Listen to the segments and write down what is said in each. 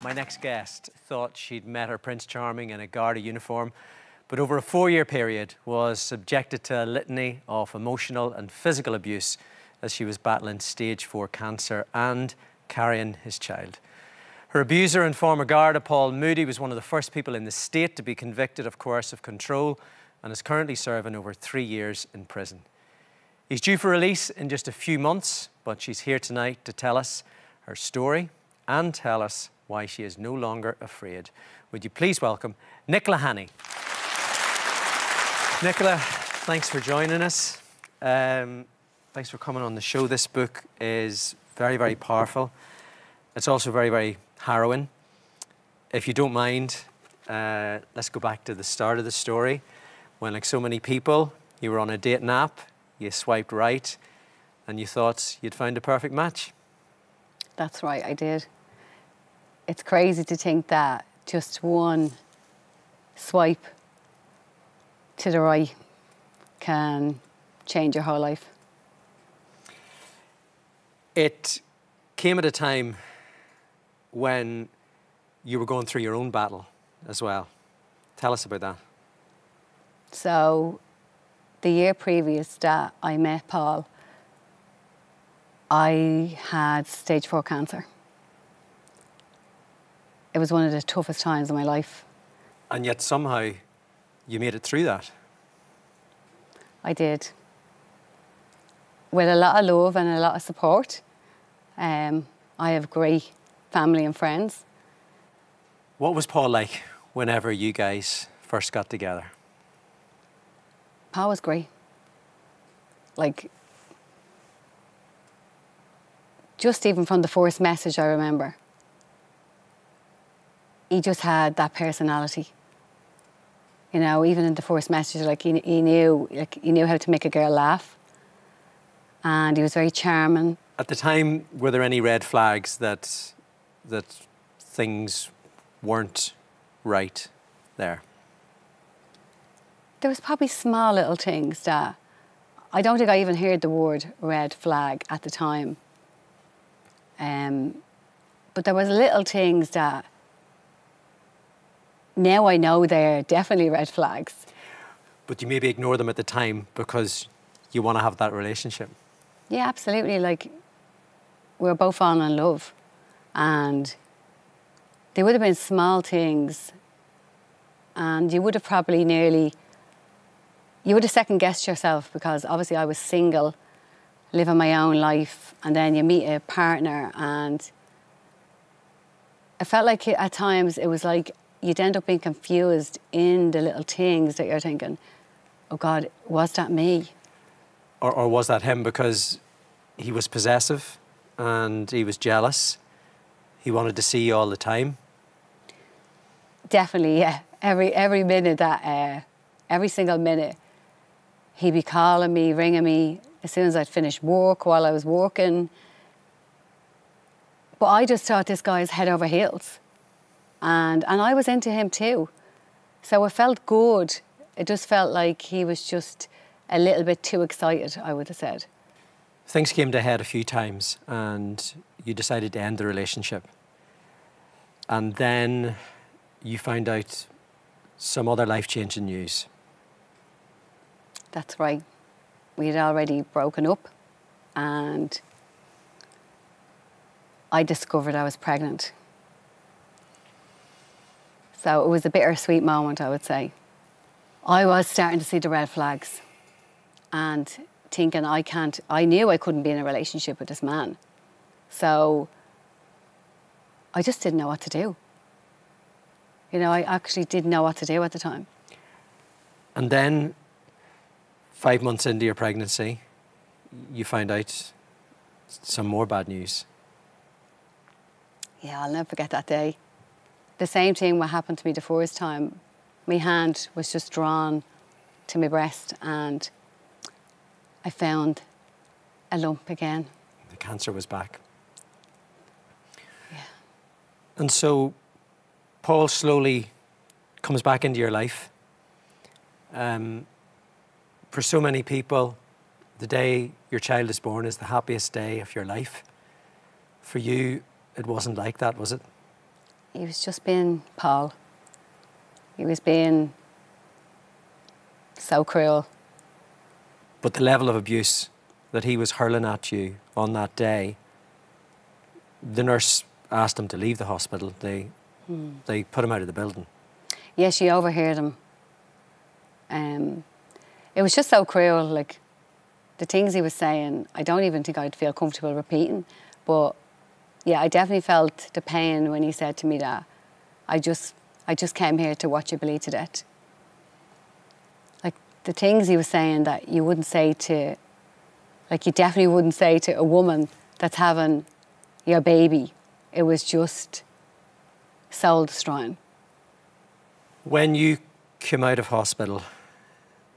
My next guest thought she'd met her Prince Charming in a Garda uniform, but over a 4-year period was subjected to a litany of emotional and physical abuse as she was battling stage 4 cancer and carrying his child. Her abuser and former Garda, Paul Moody, was one of the first people in the state to be convicted of coercive control and is currently serving over 3 years in prison. He's due for release in just a few months, but she's here tonight to tell us her story and tell us why she is no longer afraid. Would you please welcome Nicola Hanney. Nicola, thanks for joining us. Thanks for coming on the show. This book is very, very powerful. It's also very, very harrowing. If you don't mind, let's go back to the start of the story when, like so many people, you were on a dating app, you swiped right, and you thought you'd found a perfect match. That's right, I did. It's crazy to think that just one swipe to the right can change your whole life. It came at a time when you were going through your own battle as well. Tell us about that. So, the year previous that I met Paul, I had stage 4 cancer. It was one of the toughest times of my life. And yet somehow you made it through that. I did. With a lot of love and a lot of support. I have great family and friends. What was Paul like whenever you guys first got together? Paul was great. Like, just even from the first message I remember, he just had that personality. You know, even in the first message, like he knew how to make a girl laugh, and he was very charming. At the time, were there any red flags that things weren't right there? There was probably small little things that I don't think I even heard the word red flag at the time. But there was little things that now I know they're definitely red flags. But you maybe ignore them at the time because you want to have that relationship. Yeah, absolutely. Like, we were both falling in love, and there would have been small things, and you would have probably you would have second guessed yourself, because obviously I was single, living my own life, and then you meet a partner, and I felt like at times it was like you'd end up being confused in the little things that you're thinking, oh God, was that me? Or was that him, because he was possessive and he was jealous? He wanted to see you all the time? Definitely, yeah. Every minute that, every single minute, he'd be calling me, ringing me as soon as I'd finished work, while I was working. But I just thought this guy's head over heels. And I was into him too. So it felt good. It just felt like he was just a little bit too excited, I would have said. Things came to a head a few times and you decided to end the relationship. And then you found out some other life-changing news. That's right. We had already broken up, and I discovered I was pregnant. So it was a bittersweet moment, I would say. I was starting to see the red flags and thinking I knew I couldn't be in a relationship with this man. So I just didn't know what to do. You know, I actually didn't know what to do at the time. And then, 5 months into your pregnancy, you found out some more bad news. Yeah, I'll never forget that day. The same thing what happened to me the first time. My hand was just drawn to my breast, and I found a lump again. The cancer was back. Yeah. And so Paul slowly comes back into your life. For so many people, the day your child is born is the happiest day of your life. For you, it wasn't like that, was it? He was just being Paul. He was being so cruel. But the level of abuse that he was hurling at you on that day, the nurse asked him to leave the hospital. They put him out of the building. Yeah, she overheard him. It was just so cruel, like, the things he was saying, I don't even think I'd feel comfortable repeating. But yeah, I definitely felt the pain when he said to me that I just came here to watch you bleed to death. Like, the things he was saying that you wouldn't say to, like, you definitely wouldn't say to a woman that's having your baby. It was just soul destroying. When you came out of hospital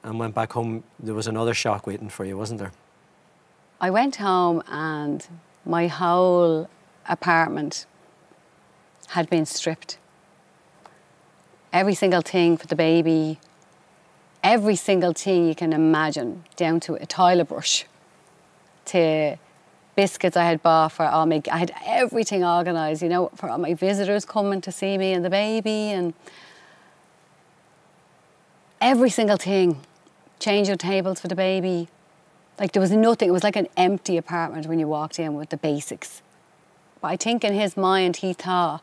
and went back home, there was another shock waiting for you, wasn't there? I went home and my whole apartment had been stripped. Every single thing for the baby, every single thing you can imagine, down to a toilet brush, to biscuits I had bought for all my... I had everything organised, you know, for all my visitors coming to see me and the baby, and every single thing. Changing tables for the baby. Like, there was nothing. It was like an empty apartment when you walked in with the basics. But I think in his mind, he thought,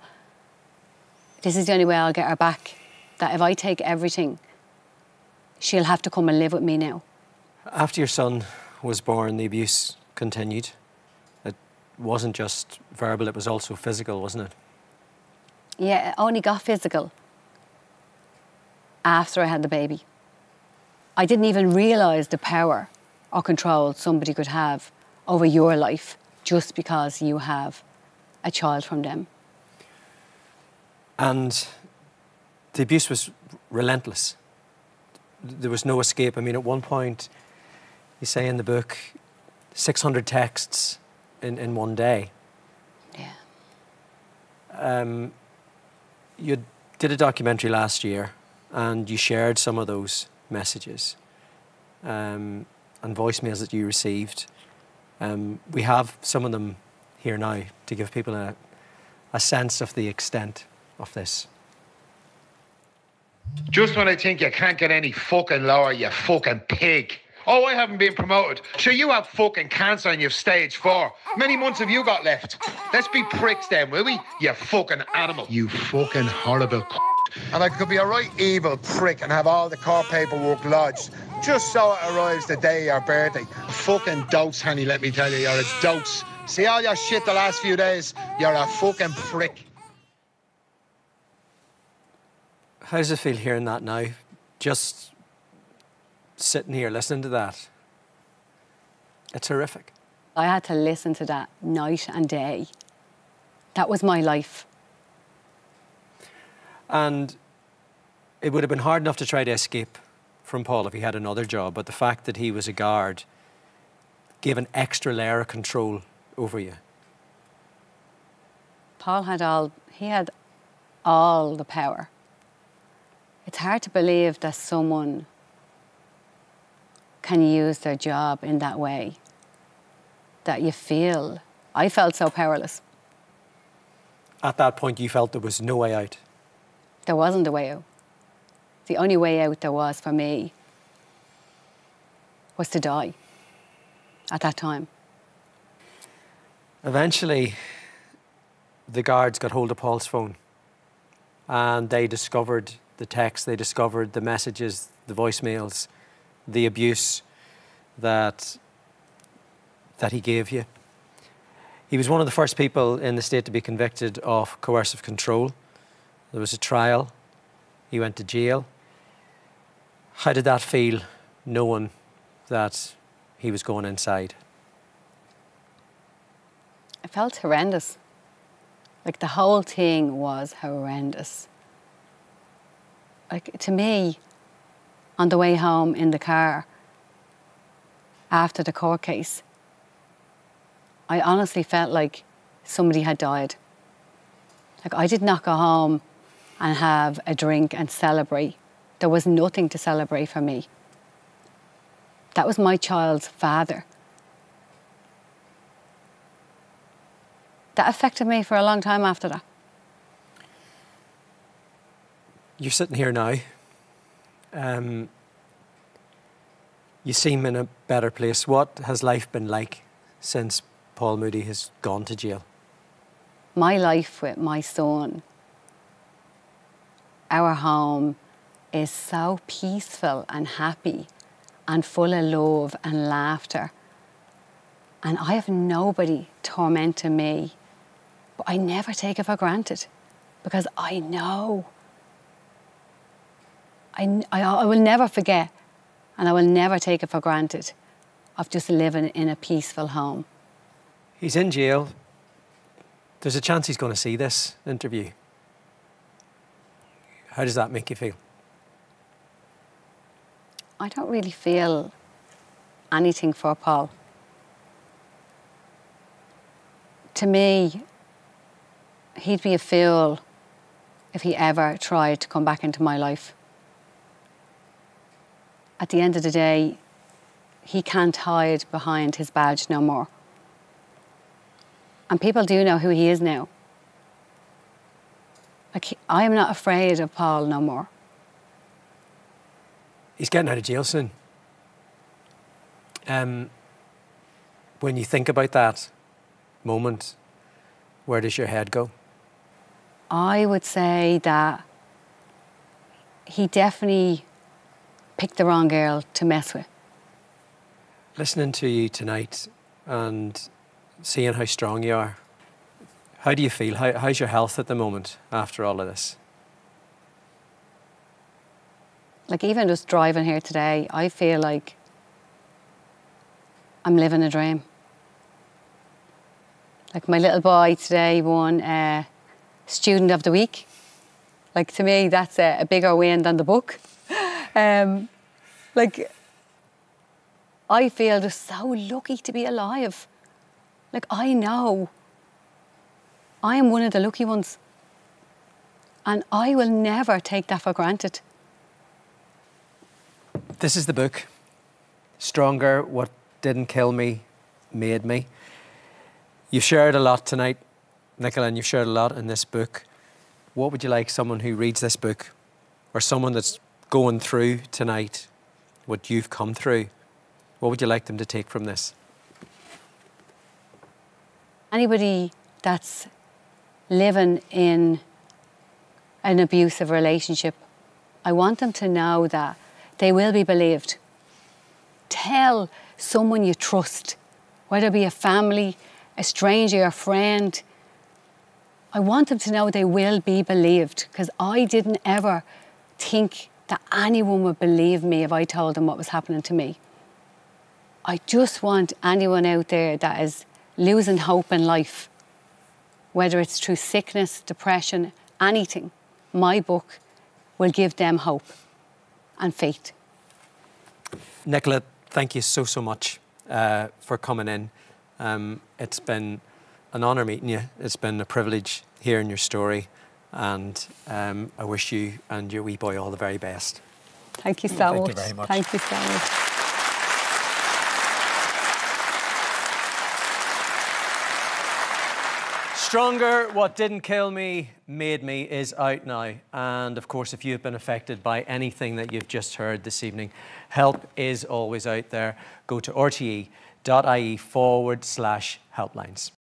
this is the only way I'll get her back. That if I take everything, she'll have to come and live with me now. After your son was born, the abuse continued. It wasn't just verbal, it was also physical, wasn't it? Yeah, it only got physical after I had the baby. I didn't even realise the power or control somebody could have over your life just because you have a child from them. And the abuse was relentless. There was no escape. I mean, at one point, you say in the book, 600 texts in one day. Yeah. You did a documentary last year and you shared some of those messages and voicemails that you received. We have some of them here now to give people a sense of the extent of this. Just when I think you can't get any fucking lower, you fucking pig. Oh, I haven't been promoted. Sure, you have fucking cancer and you've stage 4. Many months have you got left? Let's be pricks then, will we? You fucking animal. You fucking horrible And I could be a right evil prick and have all the court paperwork lodged just so it arrives the day of your birthday. A fucking dose, honey, let me tell you, you're a dose. See all your shit the last few days? You're a fucking prick. How does it feel hearing that now? Just sitting here listening to that. It's horrific. I had to listen to that night and day. That was my life. And it would have been hard enough to try to escape from Paul if he had another job, but the fact that he was a guard gave an extra layer of control over you. Paul had all the power. It's hard to believe that someone can use their job in that way, that you feel. I felt so powerless. At that point, you felt there was no way out. There wasn't a way out. The only way out there was for me was to die at that time. Eventually, the guards got hold of Paul's phone and they discovered the texts, they discovered the messages, the voicemails, the abuse that he gave you. He was one of the first people in the state to be convicted of coercive control. There was a trial. He went to jail. How did that feel, knowing that he was going inside? It felt horrendous. Like, the whole thing was horrendous. Like, to me, on the way home in the car, after the court case, I honestly felt like somebody had died. Like, I did not go home and have a drink and celebrate. There was nothing to celebrate for me. That was my child's father. That affected me for a long time after that. You're sitting here now. You seem in a better place. What has life been like since Paul Moody has gone to jail? My life with my son, our home, is so peaceful and happy and full of love and laughter. And I have nobody tormenting me. But I never take it for granted because I know. I will never forget, and I will never take it for granted, of just living in a peaceful home. He's in jail. There's a chance he's going to see this interview. How does that make you feel? I don't really feel anything for Paul. To me, he'd be a fool if he ever tried to come back into my life. At the end of the day, he can't hide behind his badge no more. And people do know who he is now. Like, I am not afraid of Paul no more. He's getting out of jail soon. When you think about that moment, where does your head go? I would say that he definitely picked the wrong girl to mess with. Listening to you tonight and seeing how strong you are, how do you feel? How's your health at the moment after all of this? Like, even just driving here today, I feel like I'm living a dream. Like, my little boy today won Student of the Week. Like, to me, that's a bigger win than the book. Like, I feel just so lucky to be alive. Like, I know I am one of the lucky ones. And I will never take that for granted. This is the book, Stronger, What Didn't Kill Me, Made Me. You've shared a lot tonight, Nicola, and you've shared a lot in this book. What would you like someone who reads this book, or someone that's going through tonight what you've come through, what would you like them to take from this? Anybody that's living in an abusive relationship, I want them to know that they will be believed. Tell someone you trust, whether it be a family, a stranger, a friend. I want them to know they will be believed, because I didn't ever think that anyone would believe me if I told them what was happening to me. I just want anyone out there that is losing hope in life, whether it's through sickness, depression, anything, my book will give them hope and faith. Nicola, thank you so, so much for coming in. It's been an honour meeting you. It's been a privilege hearing your story, and I wish you and your wee boy all the very best. Thank you so much. Thank you very much. Thank you so much. Stronger, What Didn't Kill Me, Made Me is out now. And of course, if you've been affected by anything that you've just heard this evening, help is always out there. Go to rte.ie/helplines.